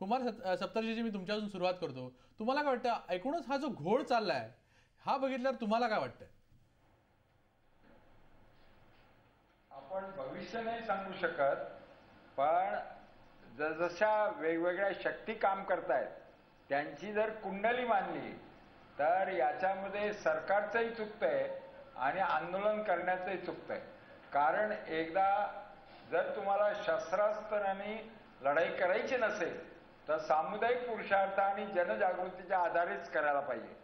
सप्तर्षीजी, मी तुमच्यापासून सुरुवात करतो. तुम्हाला काय वाटतं, एकूणच हा जो घोळ चाललाय हा बघितल्यावर तुम्हाला काय वाटतंय? आपण भविष्य नाही सांगू शकत, पण जशा वेगवेगळ्या शक्ती काम करतायत त्यांची जर कुंडली मानली तर याच्यामध्ये सरकारचंही चुकतंय आणि आंदोलन करण्याचंही चुकतंय. कारण एकदा जर तुम्हाला शस्त्रास्त्रांनी लढाई करायची नसेल तर सामुदायिक पुरुषार्थ आणि जनजागृतीच्या आधारेच करायला पाहिजे.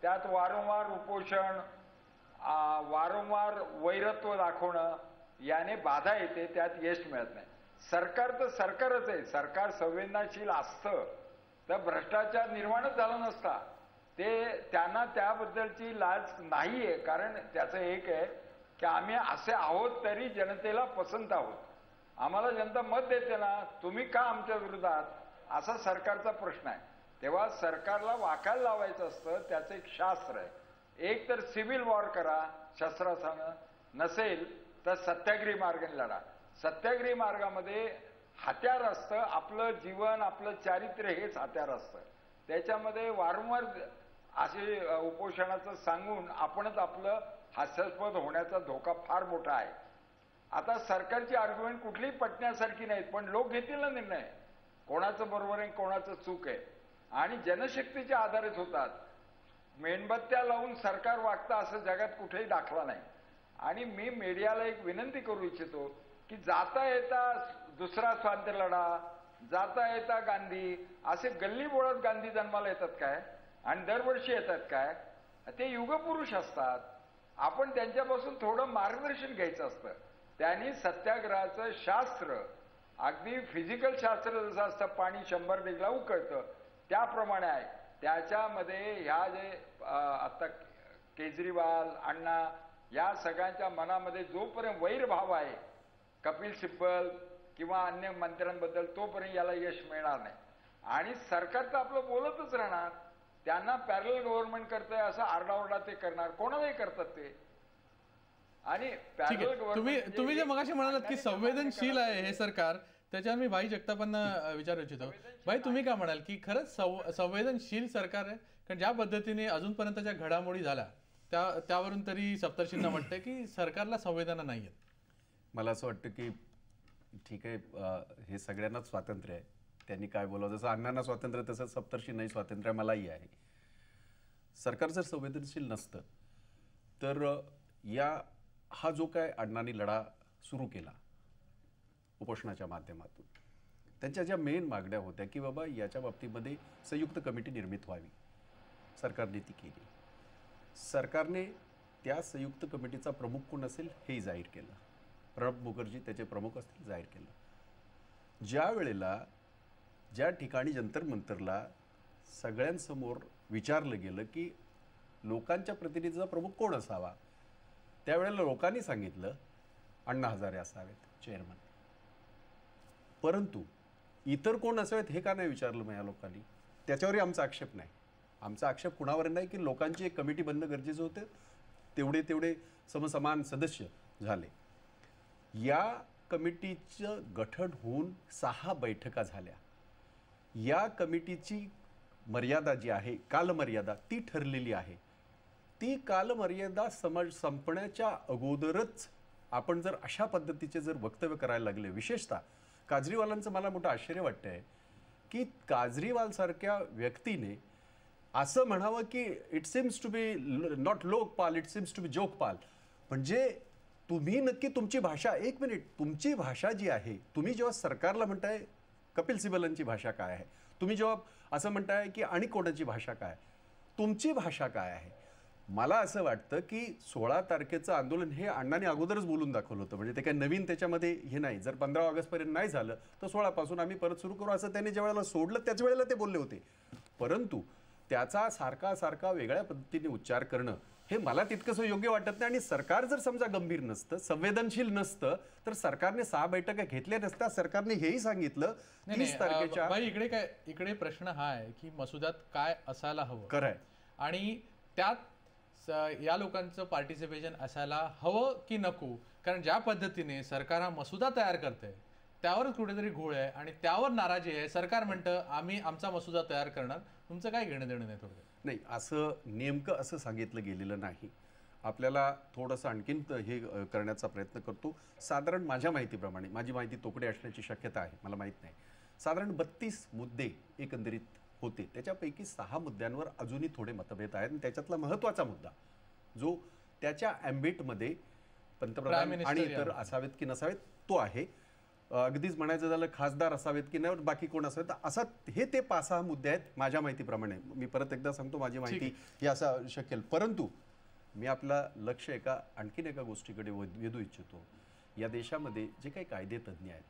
त्यात वारंवार उपोषण, वारंवार वैरत्व दाखवणं याने बाधा येते, त्यात यश मिळत नाही. सरकार तर सरकारच आहे. सरकार संवेदनशील असतं तर भ्रष्टाचार निर्माणच झाला नसता. त्यांना त्याबद्दलची लाज नाहीये. कारण त्याचं एक आहे की आम्ही असे आहोत तरी जनतेला पसंत आहोत. आम्हाला जनता मत देते ना, तुम्ही का आमच्या विरोधात, असा सरकारचा प्रश्न आहे. तेव्हा सरकारला वाकायला लावायचं असतं, त्याचं एक शास्त्र आहे. एक तर सिव्हिल वॉर करा शस्त्रास्त्रानं, नसेल तर सत्याग्रही मार्गाने लढा. सत्याग्रही मार्गामध्ये हत्यार असतं, आपलं जीवन, आपलं चारित्र्य हेच हत्यार असतं. त्याच्यामध्ये वारंवार असे उपोषणाचं सांगून आपणच आपलं हास्यास्पद होण्याचा धोका फार मोठा आहे. आता सरकारची आर्ग्युमेंट कुठलीही पटण्यासारखी नाहीत, पण लोक घेतील ना निर्णय, कोणाचं बरोबर आहे कोणाचं चूक आहे, आणि जनशक्तीच्या आधारित होतात. मेणबत्त्या लावून सरकार वागतं असं जगात कुठेही दाखला नाही. आणि मी मीडियाला एक विनंती करू इच्छितो की जाता येता दुसरा स्वातंत्र्य लढा, जाता येता गांधी, असे गल्ली बोळात गांधी जन्माला येतात काय आणि दरवर्षी येतात काय? ते युगपुरुष असतात. आपण त्यांच्यापासून थोडं मार्गदर्शन घ्यायचं असतं. त्यांनी सत्याग्रहाचं शास्त्र, अगदी फिजिकल शास्त्र जसं असतं, पाणी 100 डिग्रीला उकळतं त्याप्रमाणे आहे. त्याच्यामध्ये ह्या जे आता केजरीवाल अण्णा या सगळ्यांच्या मनामध्ये जोपर्यंत वैरभाव आहे कपिल सिब्बल किंवा अन्य मंत्र्यांबद्दल, तोपर्यंत याला यश मिळणार नाही. आणि सरकार तर आपलं बोलतच राहणार. त्यांना पॅरल गव्हर्नमेंट करतंय असं आरडाओरडा ते करणार, कोणालाही करतात ते. आणि पॅरल गव्हर्नमेंट तुम्ही जे मगाशी म्हणालात की संवेदनशील आहे हे सरकार, त्याच्यावर मी भाई जगतापांना विचारू इच्छितो. भाई, तुम्ही काय म्हणाल की खरंच संवेदनशील सरकार आहे? कारण ज्या पद्धतीने अजूनपर्यंतच्या घडामोडी झाल्या त्यावरून तरी सप्तर्षींना वाटतं की सरकारला संवेदना नाही आहेत. मला असं वाटतं की ठीक आहे, हे सगळ्यांनाच स्वातंत्र्य आहे, त्यांनी काय बोलावं. जसं अण्णांना स्वातंत्र्य तसं सप्तर्षींनाही स्वातंत्र्य, मलाही आहे. सरकार जर संवेदनशील नसतं तर हा जो काय अण्णांनी लढा सुरू केला उपोषणाच्या माध्यमातून, त्यांच्या ज्या मेन मागण्या होत्या की बाबा याच्या बाबतीमध्ये संयुक्त कमिटी निर्मित व्हावी, सरकारने ती केली. सरकारने त्या संयुक्त कमिटीचा प्रमुख कोण असेल हेही जाहीर केलं. प्रणब मुखर्जी त्याचे प्रमुख असतील, जाहीर केलं. ज्या वेळेला ज्या ठिकाणी जंतर मंतरला सगळ्यांसमोर विचारलं गेलं की लोकांच्या प्रतिनिधीचा प्रमुख कोण असावा, त्यावेळेला लोकांनी सांगितलं अण्णा हजारे असावेत चेअरमन. परंतु इतर कोण असावेत हे का नाही विचारलं मग या लोकांनी? त्याच्यावरही आमचा आक्षेप नाही. आमचा आक्षेप कुणावर नाही की लोकांची एक कमिटी बनणं गरजेचं होतं, तेवढे समसमान सदस्य झाले. या कमिटीचं गठन होऊन 6 बैठका झाल्या. या कमिटीची मर्यादा जी आहे, कालमर्यादा, ती ठरलेली आहे. ती कालमर्यादा संपण्याच्या अगोदरच आपण जर अशा पद्धतीचे जर वक्तव्य करायला लागले, विशेषतः काजरीवालांचं मला मोठं आश्चर्य वाटतंय की काजरीवाल सारख्या व्यक्तीने असं म्हणावं की it seems to be not Lokpal, it seems to be Jokpal. म्हणजे तुम्ही नक्की तुमची भाषा, एक मिनिट, तुमची भाषा जी आहे, तुम्ही जेव्हा सरकारला म्हणताय कपिल सिब्बलांची भाषा काय आहे, तुम्ही जेव्हा असं म्हणताय की आणि कोणाची भाषा काय, तुमची भाषा काय आहे? मला असं वाटतं की 16 तारखेचं आंदोलन हे अण्णांनी अगोदरच बोलून दाखवलं होतं. म्हणजे ते काही नवीन त्याच्यामध्ये हे नाही. जर 15 ऑगस्टपर्यंत नाही झालं तर 16 पासून आम्ही परत सुरू करू असं त्यांनी ज्या वेळेला सोडलं त्याच वेळेला ते बोलले होते. परंतु त्याचा सारखा वेगळ्या पद्धतीने उच्चार करणं हे मला तितकंसं योग्य वाटत नाही. आणि सरकार जर समजा गंभीर नसतं, संवेदनशील नसतं तर सरकारने 6 बैठका घेतल्या नसत्या. सरकारने हेही सांगितलं 30 तारखेच्या. इकडे प्रश्न हा आहे की मसुद्यात काय असायला हवं. खरंय. आणि त्यात या लोकांचं पार्टिसिपेशन असायला हवं की नको. कारण ज्या पद्धतीने सरकार हा मसुदा तयार करते त्यावरच कुठेतरी घोळ आहे आणि त्यावर नाराजी आहे. सरकार म्हणतं आम्ही आमचा मसुदा तयार करणार. तुमचं काय घेणं देणं नाही थोडक्यात? नाही, असं नेमकं असं सांगितलं गेलेलं नाही. आपल्याला थोडंसं आणखीन हे करण्याचा प्रयत्न करतो. साधारण माझ्या माहितीप्रमाणे, माझी माहिती तोकडे असण्याची शक्यता आहे, मला माहीत नाही, साधारण 32 मुद्दे एकंदरीत होते. त्याच्यापैकी 6 मुद्द्यांवर अजूनही थोडे मतभेद आहेत आणि त्याच्यातला महत्त्वाचा मुद्दा जो त्याच्या ॲम्बिटमध्ये पंतप्रधान आणि इतर असावेत की नसावेत तो आहे. अगदीच म्हणायचं झालं खासदार असावेत की नाही, बाकी कोण असावेत, असं हे ते 5-6 मुद्दे आहेत माझ्या माहितीप्रमाणे. मी परत एकदा सांगतो, माझी माहिती ही असं शकेल. परंतु मी आपला लक्ष आणखीन एका गोष्टीकडे वेधू इच्छितो. या देशामध्ये जे काही कायदेतज्ञ आहेत,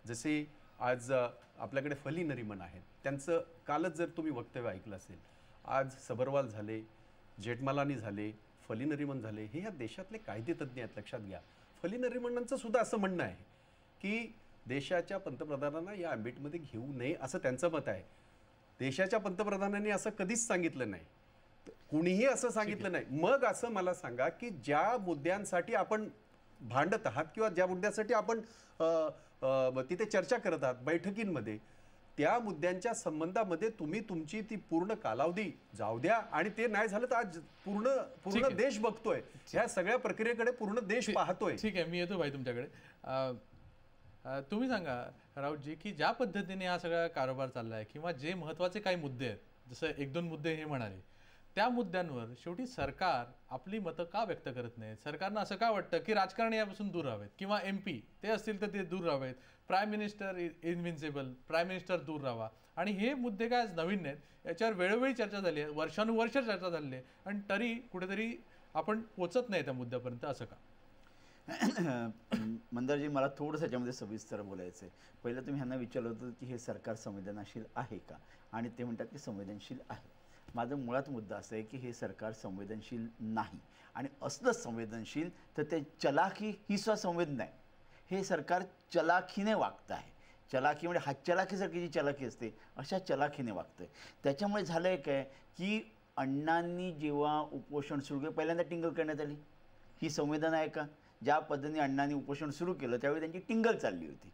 जसे आज आपल्याकडे फली नरिमन आहेत, त्यांचं कालच जर तुम्ही वक्तव्य ऐकलं असेल, आज सबरवाल झाले, जेठमलानी झाले, फली नरिमन झाले, हे या देशातले कायदेतज्ञ आहेत, लक्षात घ्या. फली नरिमनांचं सुद्धा असं म्हणणं आहे की देशाच्या पंतप्रधानांना या ॲम्बिटमध्ये घेऊ नये, असं त्यांचं मत आहे. देशाच्या पंतप्रधानांनी असं कधीच सांगितलं नाही, कुणीही असं सांगितलं नाही. मग असं मला सांगा की ज्या मुद्द्यांसाठी आपण भांडत आहात किंवा ज्या मुद्द्यासाठी आपण तिथे चर्चा करत आहात बैठकींमध्ये, त्या मुद्द्यांच्या संबंधामध्ये तुम्ही तुमची ती पूर्ण कालावधी जाऊ द्या. आणि ते नाही झालं तर आज पूर्ण देश बघतोय, ह्या सगळ्या प्रक्रियेकडे पूर्ण देश पाहतोय. ठीक आहे, मी येतो भाई तुमच्याकडे. तुम्ही सांगा राऊतजी की ज्या पद्धतीने हा सगळा कारभार चाललाय किंवा जे महत्त्वाचे काही मुद्दे आहेत, जसं 1-2 मुद्दे हे म्हणाले, त्या मुद्द्यांवर शेवटी सरकार आपली मतं का व्यक्त करत नाही? सरकारनं असं का वाटतं की राजकारणी यापासून दूर राहावेत किंवा MP ते असतील तर ते दूर राहावेत, प्राईम मिनिस्टर इनविन्सिबल, प्राईम मिनिस्टर दूर राहावा? आणि हे मुद्दे काय आज नवीन नाहीत, याच्यावर वेळोवेळी चर्चा झाली आहे, वर्षानुवर्ष चर्चा झालेली आहे, आणि तरी कुठेतरी आपण पोचत नाही त्या मुद्द्यापर्यंत, असं का? मंदारजी, मला थोडंसं याच्यामध्ये सविस्तर बोलायचं आहे. पहिलं तुम्ही ह्यांना विचारलं होतं की हे सरकार संवेदनशील आहे का, आणि ते म्हणतात की संवेदनशील आहे. माझा मुळात मुद्दा असा आहे की हे सरकार संवेदनशील नाही, आणि असलं संवेदनशील तर ते चलाखी ही संवेद नाही. हे सरकार चलाखीने वागतं आहे. चलाखी म्हणजे हातचलाखीसारखी जी चलाखी असते अशा चलाखीने वागतं आहे. त्याच्यामुळे झालं आहे काय की अण्णांनी जेव्हा उपोषण सुरू केलं, पहिल्यांदा टिंगल करण्यात आली. ही संवेदना आहे का? ज्या पद्धतीने अण्णांनी उपोषण सुरू केलं त्यावेळी त्यांची टिंगल चालली होती.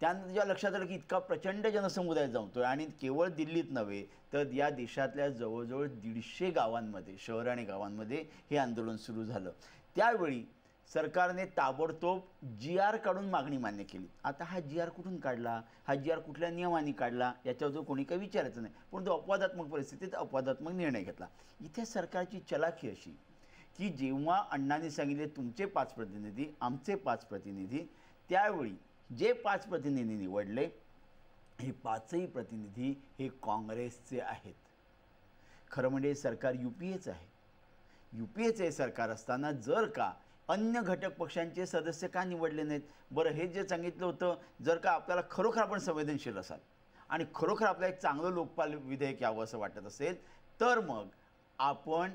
त्यानंतर जेव्हा लक्षात आलं की इतका प्रचंड जनसमुदाय जमतोय, आणि केवळ दिल्लीत नव्हे तर या देशातल्या जवळजवळ 150 गावांमध्ये, शहर आणि गावांमध्ये हे आंदोलन सुरू झालं, त्यावेळी सरकारने ताबडतोब GR काढून मागणी मान्य केली. आता हा GR कुठून काढला, हा GR कुठल्या नियमाने काढला, याच्यावर जो कोणी काही विचारायचं नाही, परंतु अपवादात्मक परिस्थितीत अपवादात्मक निर्णय घेतला. इथे सरकारची चलाखी अशी की जेव्हा अण्णांनी सांगितले तुमचे 5 प्रतिनिधी, आमचे 5 प्रतिनिधी, त्यावेळी जे 5 प्रतिनिधी निवडले हे 5ही प्रतिनिधी हे काँग्रेसचे आहेत. खरं म्हणजे सरकार UPAचं आहे. UPAचे सरकार असताना जर का अन्य घटक पक्षांचे सदस्य का निवडले नाहीत? बरं, हे जे सांगितलं होतं, जर का आपल्याला खरोखर आपण संवेदनशील असाल आणि खरोखर आपल्याला एक चांगलं लोकपाल विधेयक यावं असं वाटत असेल, तर मग आपण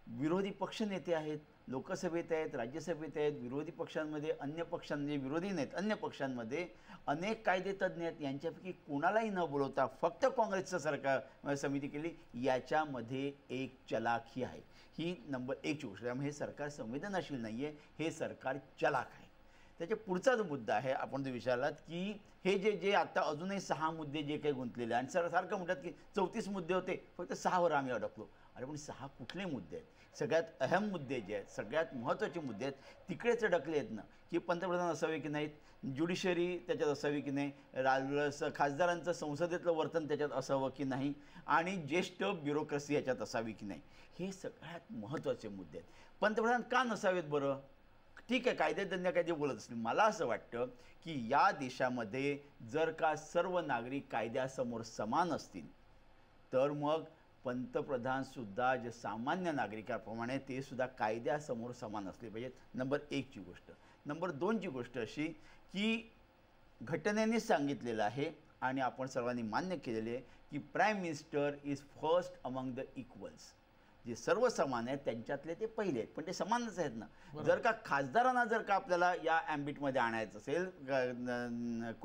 विरोधी पक्षनेते आहेत, लोकसभेत आहेत, राज्यसभेत आहेत, विरोधी पक्षांमध्ये अन्य पक्षांमध्ये विरोधी नाहीत, अन्य पक्षांमध्ये अनेक कायदेतज्ञ आहेत, यांच्यापैकी कोणालाही न बोलवता फक्त काँग्रेसचं सरकार समिती केली. याच्यामध्ये एक चलाखी आहे. ही नंबर 1ची गोष्ट. त्यामुळे हे सरकार संवेदनशील नाही आहे, हे सरकार चलाख आहे. त्याच्या पुढचा जो मुद्दा आहे, आपण जो विचारलात की हे जे आता अजूनही 6 मुद्दे जे काही गुंतलेले, आणि सारखं म्हणतात की 34 मुद्दे होते, फक्त 6वर आम्ही अडकलो. अरे पण 6 कुठले मुद्दे आहेत? सगळ्यात अहम मुद्दे जे आहेत, सगळ्यात महत्त्वाचे मुद्दे आहेत, तिकडेच अडकले आहेत ना, की पंतप्रधान असावे की नाहीत, ज्युडिशरी त्याच्यात असावी की नाही, खासदारांचं संसदेतलं वर्तन त्याच्यात असावं की नाही, आणि ज्येष्ठ ब्युरोक्रेसी याच्यात असावी की नाही, हे सगळ्यात महत्त्वाचे मुद्दे आहेत. पंतप्रधान का नसावेत बरं? ठीक आहे, कायदेतज्ञ काय जे बोलत असतील, मला असं वाटतं की या देशामध्ये जर का सर्व नागरिक कायद्यासमोर समान असतील तर मग पंतप्रधानसुद्धा जे सामान्य नागरिकाप्रमाणे ते सुद्धा कायद्यासमोर समान असले पाहिजेत. नंबर 1ची गोष्ट. नंबर 2ची गोष्ट अशी की घटनेनेच सांगितलेलं आहे आणि आपण सर्वांनी मान्य केलेले आहे की prime minister is first among the equals. जे सर्व समान आहेत त्यांच्यातले ते पहिले आहेत, पण ते समानच आहेत ना. जर का खासदारांना जर का आपल्याला या ॲम्बिटमध्ये आणायचं असेल,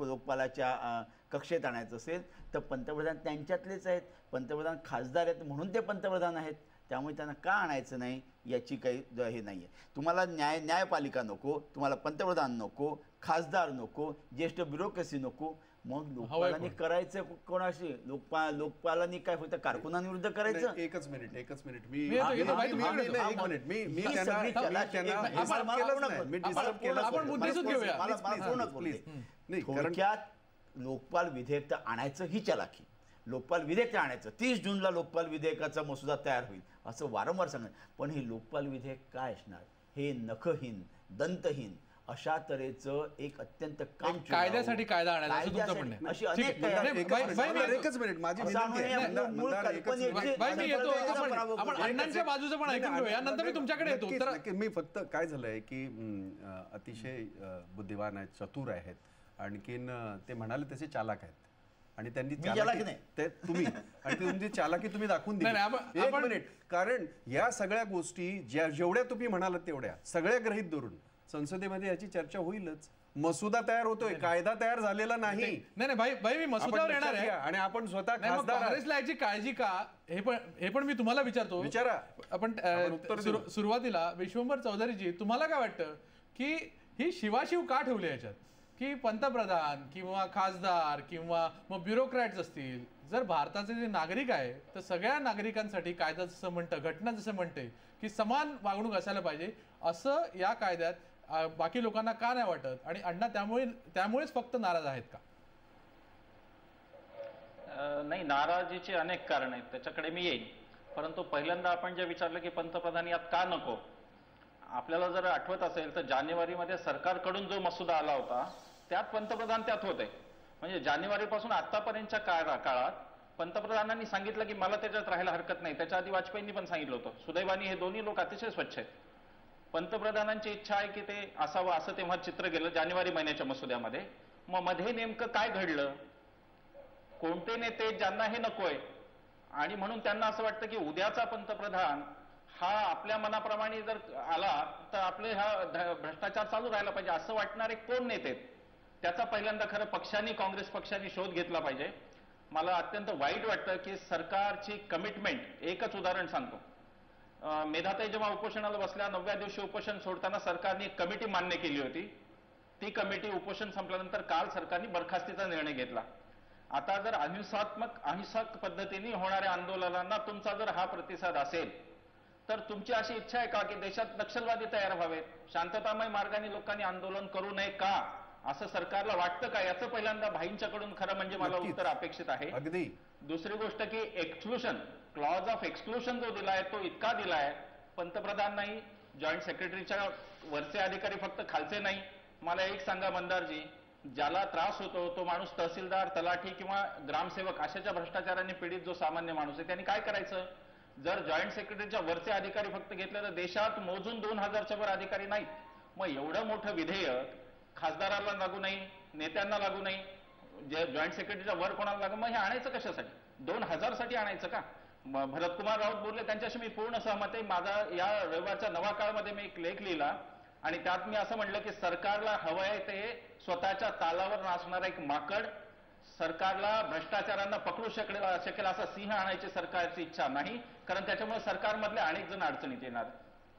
लोकपालाच्या कक्षेत आणायचं असेल, तर पंतप्रधान त्यांच्यातलेच आहेत. पंतप्रधान खासदार आहेत म्हणून ते पंतप्रधान आहेत, त्यामुळे त्यांना का आणायचं नाही याची काही हे नाही आहे. तुम्हाला न्यायपालिका नको, तुम्हाला पंतप्रधान नको, खासदार नको, ज्येष्ठ ब्युरोक्रेसी नको, मग लोकपालांनी करायचं कोणाशी? लोकपालांनी काय फक्त कारकुनांविरुद्ध करायचं? एकच मिनिट मी येतो, येतो, बाई, तुम्ही इकडे एक मिनिट मी ही त्यांना सगळी चलाखी- disturb केलंच नाही. मी disturb केलंच आपण नाही. मुद्देसूद घेऊया. प्लीज नाही कारण थोडक्यात लोकपाल विधेयक तर आणायचं ही चलाखी. लोकपाल विधेयक आणायचं 30 जूनला लोकपाल विधेयकाचा मसुदा तयार होईल असं वारंवार सांगणार. पण हे लोकपाल विधेयक काय असणार? हे नखहीन, दंतहीन अशा तऱ्हेचं एक अत्यंत काम कायद्यासाठी कायदा आणायचा असं तुमचं म्हणणं आहे. अशी ठीक अनेक आहे. काय- नाही, बाई, एकच मिनिट माझी असं विनंती आहे. म्हणून या मूळ मंदार, एकच कल्पनेची- मिनिट. बाई, मी येतो. आपण- आपण अण्णांच्या बाजूचं पण ऐकून घेऊया, नंतर मी तुमच्याकडे येतो. नक्कीच, तर नक्कीच. मी फक्त काय झालंय की अतिशय बुद्धिवान आहेत, चतुर आहेत, आणखीन ते म्हणाले तसे चालाक आहेत आणि त्यांनी मी चालाकी नाही. ते तुम्ही आणि ती तुमची चालाकी तुम्ही दाखवून दिली. नाही, नाही, एक मिनिट, कारण या सगळ्या गोष्टी जेवढ्या तुम्ही म्हणालात तेवढ्या सगळ्या गृहीत धरून संसदेमध्ये याची चर्चा होईलच. मसुदा तयार होतोय, कायदा तयार झालेला नाही. नाही भाई मी मसुद्यावर आपण येणार लक्षात आहे घ्या. आणि आपण स्वतः नाही, मग खासदार आहात. काँग्रेसला याची काळजी का हे पण मी तुम्हाला विचारतो. विचारा. आपण उत्तर देऊ. सुरुवातीला विश्वंभर चौधरीजी, तुम्हाला काय वाटतं की ही शिवाशिव का ठेवली याच्यात? की पंतप्रधान किंवा खासदार किंवा मग ब्युरोक्रॅट्स असतील, जर भारताचे जे नागरिक आहे तर सगळ्या नागरिकांसाठी कायदा जसं म्हणतं, घटना जसं म्हणते की समान वागणूक असायला पाहिजे, असं या कायद्यात बाकी लोकांना का नाही वाटत? आणि अण्णा त्यामुळेच फक्त नाराज आहेत का? नाही, नाराजीची अनेक कारण आहेत, त्याच्याकडे मी येईन. परंतु पहिल्यांदा आपण जे विचारलं की पंतप्रधान यात का नको, आपल्याला जर आठवत असेल तर जानेवारीमध्ये सरकारकडून जो मसुदा आला होता त्यात पंतप्रधान त्यात होते. म्हणजे जानेवारीपासून आतापर्यंतच्या काळात पंतप्रधानांनी सांगितलं की मला त्याच्यात राहायला हरकत नाही. त्याच्या आधी वाजपेयींनी पण सांगितलं होतं. सुदैवाने हे दोन्ही लोक अतिशय स्वच्छ आहेत. पंतप्रधानांची इच्छा आहे की ते असावं असं तेव्हा चित्र गेलं जानेवारी महिन्याच्या मसुद्यामध्ये. मग मध्ये नेमकं काय घडलं? कोणते नेते ज्यांना हे नकोय आणि म्हणून त्यांना असं वाटतं की उद्याचा पंतप्रधान हा आपल्या मनाप्रमाणे जर आला तर आपले हा भ्रष्टाचार चालू राहायला पाहिजे असं वाटणारे कोण नेते? त्याचा पहिल्यांदा खरं पक्षांनी, काँग्रेस पक्षांनी शोध घेतला पाहिजे. मला अत्यंत वाईट वाटतं की सरकारची कमिटमेंट, एकच उदाहरण सांगतो. मेधाताई जेव्हा उपोषणाला बसल्या, 9व्या दिवशी उपोषण सोडताना सरकारने एक कमिटी मान्य केली होती. ती कमिटी उपोषण संपल्यानंतर काल सरकारने बरखास्तीचा निर्णय घेतला. आता जर अहिंसक पद्धतीने होणाऱ्या आंदोलनांना तुमचा जर हा प्रतिसाद असेल तर तुमची अशी इच्छा आहे का की देशात नक्षलवादी तयार व्हावेत? शांततामय मार्गाने लोकांनी आंदोलन करू नये का असं सरकारला वाटतं का? याचं पहिल्यांदा भाईंच्याकडून खरं म्हणजे मला उत्तर अपेक्षित आहे. अगदी. दुसरी गोष्ट की एक्सक्लुशन, क्लॉज ऑफ एक्सक्लुशन जो दिलाय तो इतका दिलाय, पंतप्रधान नाही, जॉईंट सेक्रेटरीच्या वरचे अधिकारी फक्त खालचे नाही. मला एक सांगा मंदारजी, ज्याला त्रास होतो तो माणूस तहसीलदार, तलाठी किंवा ग्रामसेवक अशाच्या भ्रष्टाचाराने पीडित जो सामान्य माणूस आहे त्यांनी काय करायचं? जर जॉईंट सेक्रेटरीच्या वरचे अधिकारी फक्त घेतले तर देशात मोजून 2000च्या वर अधिकारी नाहीत. मग एवढं मोठं विधेयक खासदाराला लागू नाही, नेत्यांना लागू नाही, जे जॉईंट सेक्रेटरीच्या वर कोणाला लागू, मग हे आणायचं कशासाठी? 2000 साठी आणायचं का? भरतकुमार राऊत बोलले, त्यांच्याशी मी पूर्ण सहमत आहे. माझा या रविवारच्या नवा काळमध्ये मी एक लेख लिहिला आणि त्यात मी असं म्हटलं की सरकारला हवंय ते स्वतःच्या तालावर नाचणारा एक माकड, सरकारला भ्रष्टाचारांना पकडू शकेल असा सिंह आणायची सरकारची इच्छा नाही, कारण त्याच्यामुळे सरकारमधले अनेक जण अडचणीत येणार.